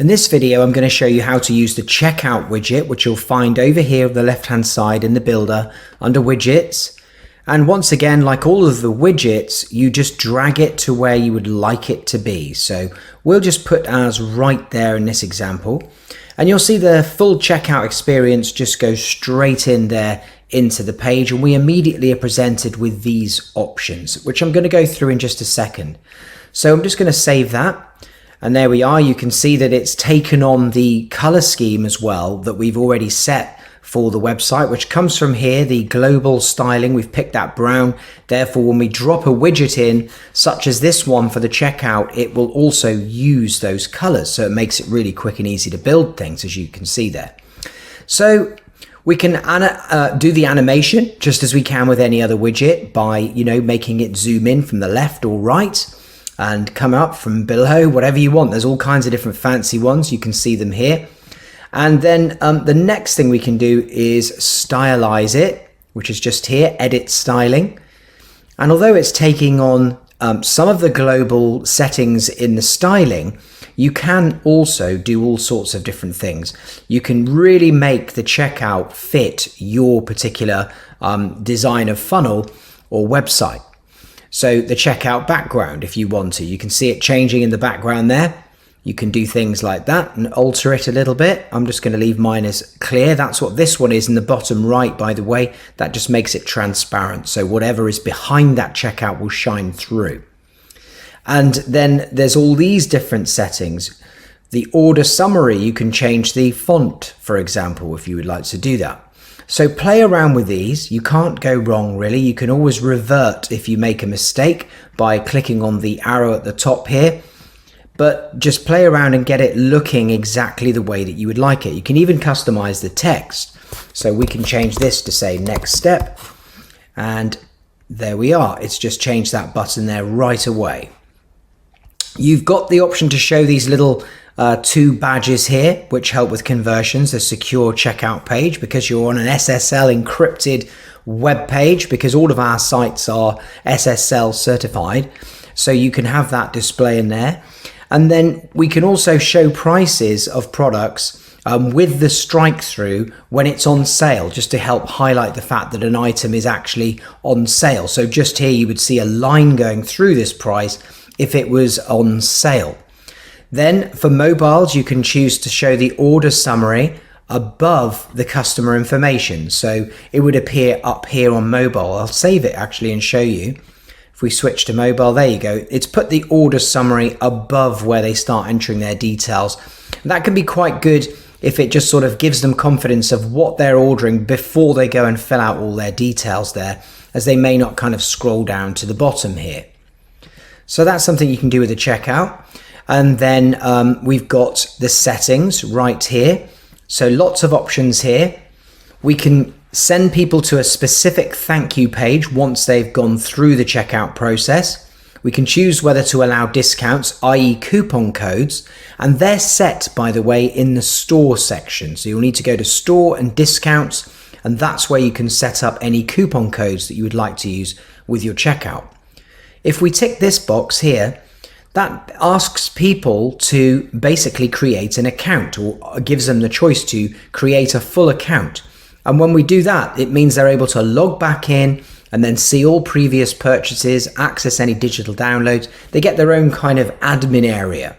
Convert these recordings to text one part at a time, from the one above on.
In this video, I'm going to show you how to use the checkout widget, which you'll find over here on the left-hand side in the builder under widgets. And once again, like all of the widgets, you just drag it to where you would like it to be. So we'll just put ours right there in this example. And you'll see the full checkout experience just goes straight in there into the page. And we immediately are presented with these options, which I'm going to go through in just a second. So I'm just going to save that. And there we are. You can see that it's taken on the color scheme as well that we've already set for the website, which comes from here, the global styling. We've picked that brown. Therefore, when we drop a widget in, such as this one for the checkout, it will also use those colors. So it makes it really quick and easy to build things, as you can see there. So we can do the animation just as we can with any other widget by, making it zoom in from the left or right and come up from below, whatever you want. There's all kinds of different fancy ones. You can see them here. And then the next thing we can do is stylize it, which is just here, edit styling. And although it's taking on some of the global settings in the styling, you can also do all sorts of different things. You can really make the checkout fit your particular design of funnel or website. So the checkout background, if you want to, you can see it changing in the background there. You can do things like that and alter it a little bit. I'm just going to leave mine as clear. That's what this one is in the bottom right, by the way. That just makes it transparent. So whatever is behind that checkout will shine through. And then there's all these different settings. The order summary, you can change the font, for example, if you would like to do that. So play around with these. You can't go wrong, really. You can always revert if you make a mistake by clicking on the arrow at the top here. But just play around and get it looking exactly the way that you would like it. You can even customize the text. So we can change this to say next step. And there we are. It's just changed that button there right away. You've got the option to show these little two badges here, which help with conversions, the secure checkout page, because you're on an SSL encrypted web page, because all of our sites are SSL certified. So you can have that display in there. And then we can also show prices of products with the strike through when it's on sale, just to help highlight the fact that an item is actually on sale. So just here you would see a line going through this price if it was on sale. Then for mobiles, you can choose to show the order summary above the customer information. So it would appear up here on mobile. I'll save it actually and show you. If we switch to mobile, there you go. It's put the order summary above where they start entering their details. And that can be quite good if it just sort of gives them confidence of what they're ordering before they go and fill out all their details there, as they may not kind of scroll down to the bottom here. So that's something you can do with the checkout. And then we've got the settings right here. So lots of options here. We can send people to a specific thank you page once they've gone through the checkout process. We can choose whether to allow discounts, i.e. coupon codes, and they're set, by the way, in the store section. So you'll need to go to store and discounts, and that's where you can set up any coupon codes that you would like to use with your checkout. If we tick this box here, that asks people to basically create an account, or gives them the choice to create a full account. And when we do that, it means they're able to log back in and then see all previous purchases, access any digital downloads. They get their own kind of admin area.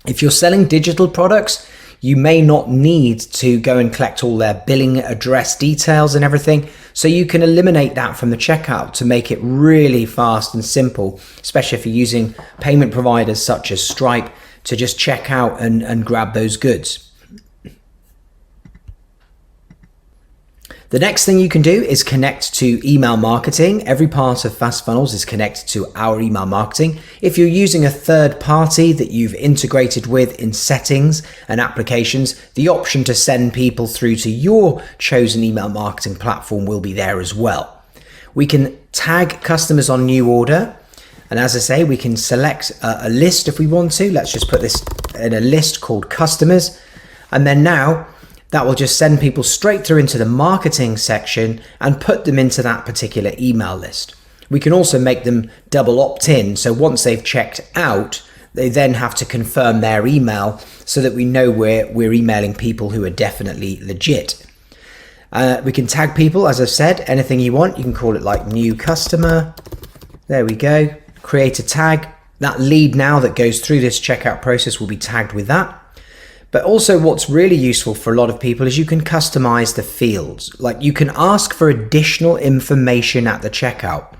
If you're selling digital products, you may not need to go and collect all their billing address details and everything. So you can eliminate that from the checkout to make it really fast and simple, especially if you're using payment providers such as Stripe to just check out and grab those goods. The next thing you can do is connect to email marketing. Every part of Fastfunnels is connected to our email marketing. If you're using a third party that you've integrated with in settings and applications, the option to send people through to your chosen email marketing platform will be there as well. We can tag customers on new order. And as I say, we can select a list if we want to. Let's just put this in a list called customers. And then now, that will just send people straight through into the marketing section and put them into that particular email list. We can also make them double opt-in. So once they've checked out, they then have to confirm their email so that we know we're emailing people who are definitely legit. We can tag people, as I've said, anything you want. You can call it like new customer. There we go. Create a tag. That lead now that goes through this checkout process will be tagged with that. But also what's really useful for a lot of people is you can customize the fields. Like you can ask for additional information at the checkout.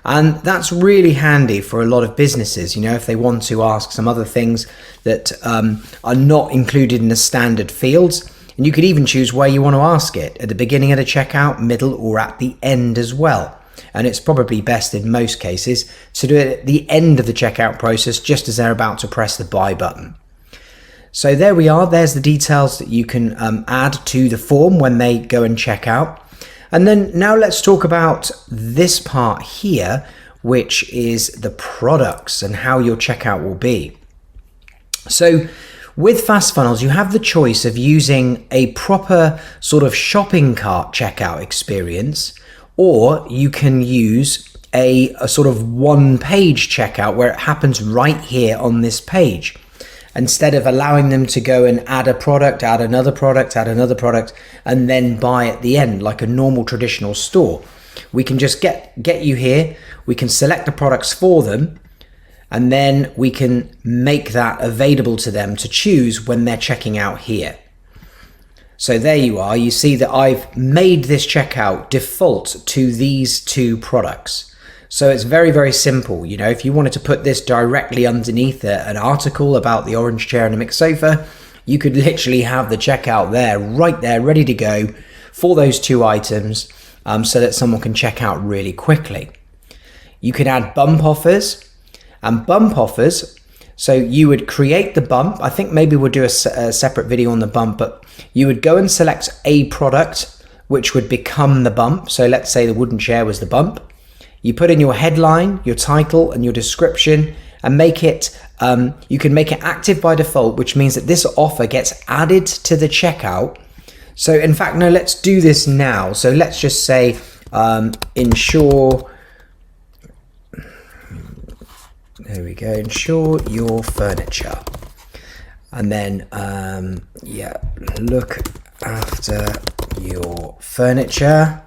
And that's really handy for a lot of businesses, you know, if they want to ask some other things that are not included in the standard fields. And you could even choose where you want to ask it, at the beginning of the checkout, middle, or at the end as well. And it's probably best in most cases to do it at the end of the checkout process, just as they're about to press the buy button. So there we are. There's the details that you can add to the form when they go and check out. And then now let's talk about this part here, which is the products and how your checkout will be. So with Fastfunnels, you have the choice of using a proper sort of shopping cart checkout experience, or you can use a sort of one-page checkout where it happens right here on this page. Instead of allowing them to go and add a product, add another product, and then buy at the end like a normal traditional store. We can just get you here, we can select the products for them, and then we can make that available to them to choose when they're checking out here. So there you are, you see that I've made this checkout default to these two products. So it's very, very simple. You know, if you wanted to put this directly underneath an article about the orange chair and the mixed sofa, you could literally have the checkout there, right there, ready to go for those two items, so that someone can check out really quickly. You can add bump offers, and bump offers, so you would create the bump. I think maybe we'll do a separate video on the bump, but you would go and select a product which would become the bump. So let's say the wooden chair was the bump. You put in your headline, your title, and your description, and make it, you can make it active by default, which means that this offer gets added to the checkout. So in fact, no, let's do this now. So let's just say, insure, there we go, insure your furniture. And then, yeah, look after your furniture.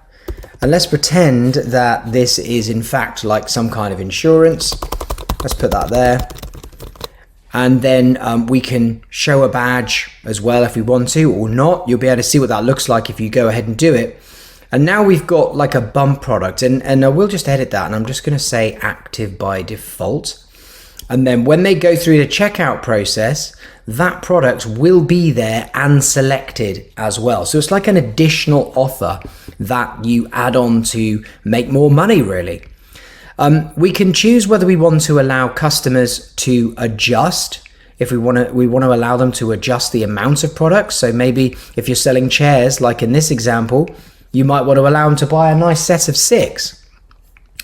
And let's pretend that this is in fact like some kind of insurance. Let's put that there. And then we can show a badge as well if we want to, or not. You'll be able to see what that looks like if you go ahead and do it. And now we've got like a bump product, and we'll just edit that, and I'm just going to say active by default. And then when they go through the checkout process, that product will be there and selected as well. So it's like an additional offer that you add on to make more money, really. We can choose whether we want to allow customers to adjust. If we want to allow them to adjust the amount of products. So maybe if you're selling chairs, like in this example, you might want to allow them to buy a nice set of 6.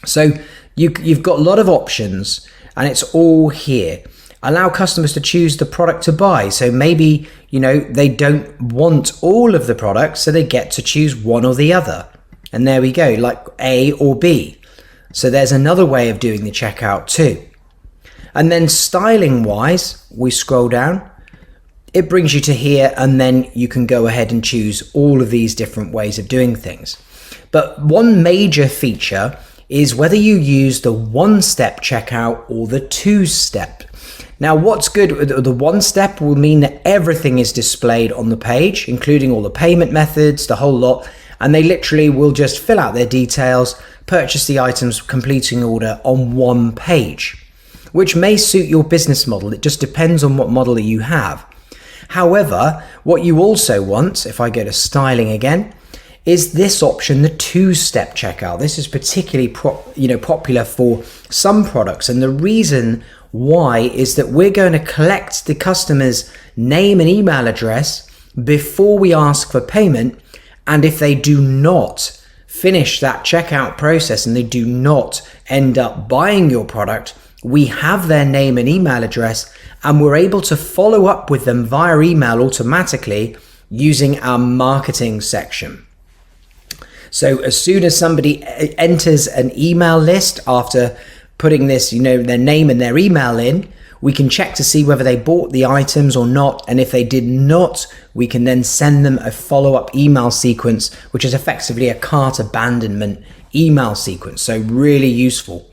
So you've got a lot of options, and it's all here. Allow customers to choose the product to buy. So maybe, you know, they don't want all of the products, so they get to choose one or the other. And there we go, like A or B. So there's another way of doing the checkout too. And then styling wise, we scroll down, it brings you to here, and then you can go ahead and choose all of these different ways of doing things. But one major feature is whether you use the one-step checkout or the two-step. Now, what's good, the one-step will mean that everything is displayed on the page, including all the payment methods, the whole lot, and they literally will just fill out their details, purchase the items, completing order on one page, which may suit your business model. It just depends on what model that you have. However, what you also want, if I go to styling again, is this option, the two-step checkout. This is particularly popular for some products, and the reason why is that we're going to collect the customer's name and email address before we ask for payment, and if they do not finish that checkout process and they do not end up buying your product, we have their name and email address, and we're able to follow up with them via email automatically using our marketing section. So as soon as somebody enters an email list after putting this, their name and their email in, We can check to see whether they bought the items or not, and if they did not, we can then send them a follow-up email sequence, which is effectively a cart abandonment email sequence, so really useful.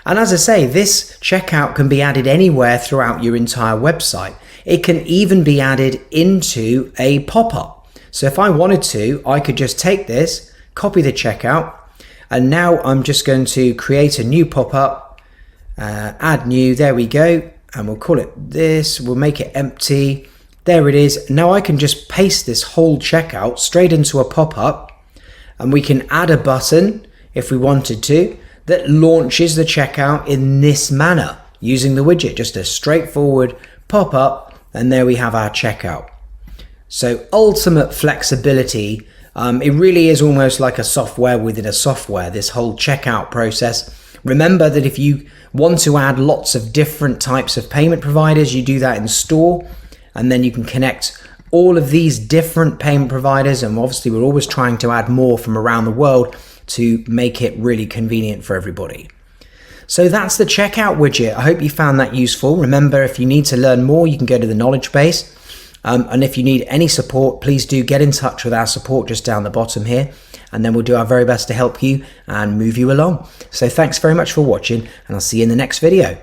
And as I say, this checkout can be added anywhere throughout your entire website. It can even be added into a pop-up. So if I wanted to, I could just take this, copy the checkout, and now I'm just going to create a new pop-up, add new, there we go, and we'll call it this, we'll make it empty, there it is. Now I can just paste this whole checkout straight into a pop-up, and we can add a button if we wanted to that launches the checkout in this manner using the widget, just a straightforward pop-up, and there we have our checkout. So ultimate flexibility. It really is almost like a software within a software, this whole checkout process. Remember that if you want to add lots of different types of payment providers, you do that in store, and then you can connect all of these different payment providers, and obviously we're always trying to add more from around the world to make it really convenient for everybody. So that's the checkout widget. I hope you found that useful. Remember, if you need to learn more, you can go to the knowledge base. And if you need any support, please do get in touch with our support just down the bottom here, and then we'll do our very best to help you and move you along. So thanks very much for watching, and I'll see you in the next video.